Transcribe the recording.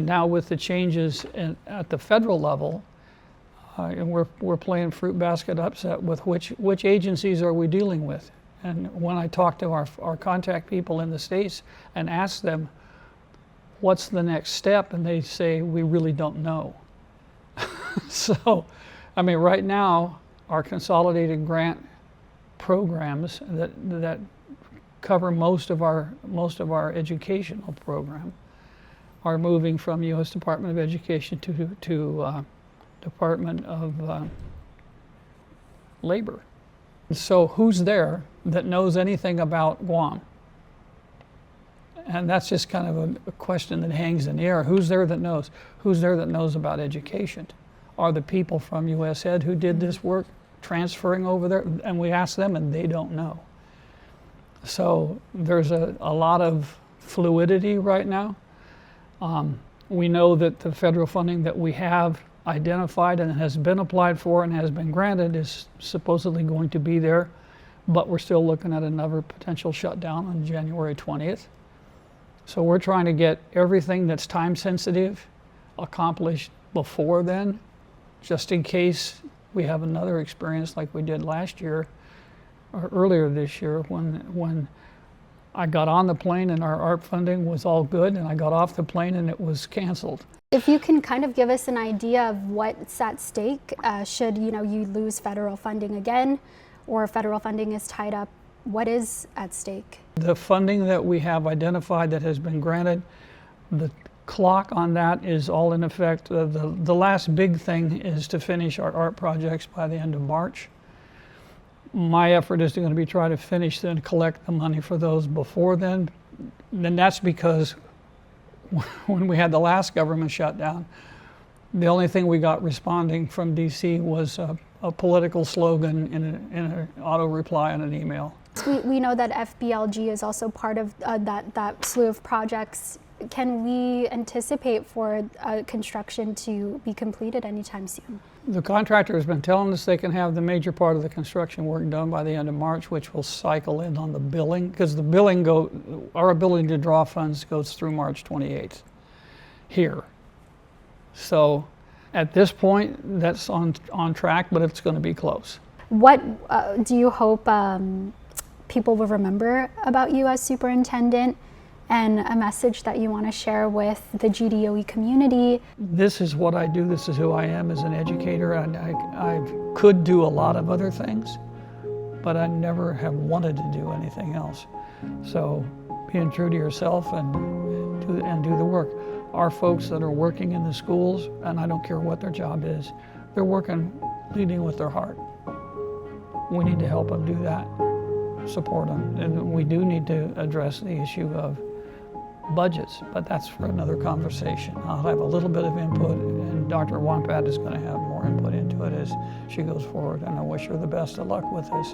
Now with the changes at the federal level, and we're playing fruit basket upset with which agencies are we dealing with. And when I talk to our contact people in the states and ask them, what's the next step? And they say, we really don't know. So, I mean, right now, our consolidated grant programs that cover most of our educational program are moving from U.S. Department of Education to Department of Labor. So who's there that knows anything about Guam? And that's just kind of a question that hangs in the air. Who's there that knows? Who's there that knows about education? Are the people from US Ed who did this work transferring over there? And we ask them and they don't know. So there's a lot of fluidity right now. We know that the federal funding that we have identified and has been applied for and has been granted is supposedly going to be there, but we're still looking at another potential shutdown on January 20th. So we're trying to get everything that's time sensitive accomplished before then, just in case we have another experience like we did last year or earlier this year when I got on the plane and our ARP funding was all good, and I got off the plane and it was canceled. If you can kind of give us an idea of what's at stake, should you lose federal funding again, or federal funding is tied up, what is at stake? The funding that we have identified that has been granted, the clock on that is all in effect. The last big thing is to finish our art projects by the end of March. My effort is going to be try to finish and collect the money for those before then. And that's because when we had the last government shutdown, the only thing we got responding from DC was a political slogan in an auto reply on an email. We know that FBLG is also part of that slew of projects. Can we anticipate for construction to be completed anytime soon? The contractor has been telling us they can have the major part of the construction work done by the end of March, which will cycle in on the billing, because the billing our ability to draw funds goes through March 28th here. So at this point, that's on track, but it's going to be close. What do you hope people will remember about you as superintendent, and a message that you want to share with the GDOE community? This is what I do. This is who I am as an educator. And I could do a lot of other things, but I never have wanted to do anything else. So being true to yourself and do the work. Our folks that are working in the schools, and I don't care what their job is, they're working, leading with their heart. We need to help them do that, support them. And we do need to address the issue of budgets, but that's for another conversation. I'll have a little bit of input, and Dr. Wampat is going to have more input into it as she goes forward, and I wish her the best of luck with this.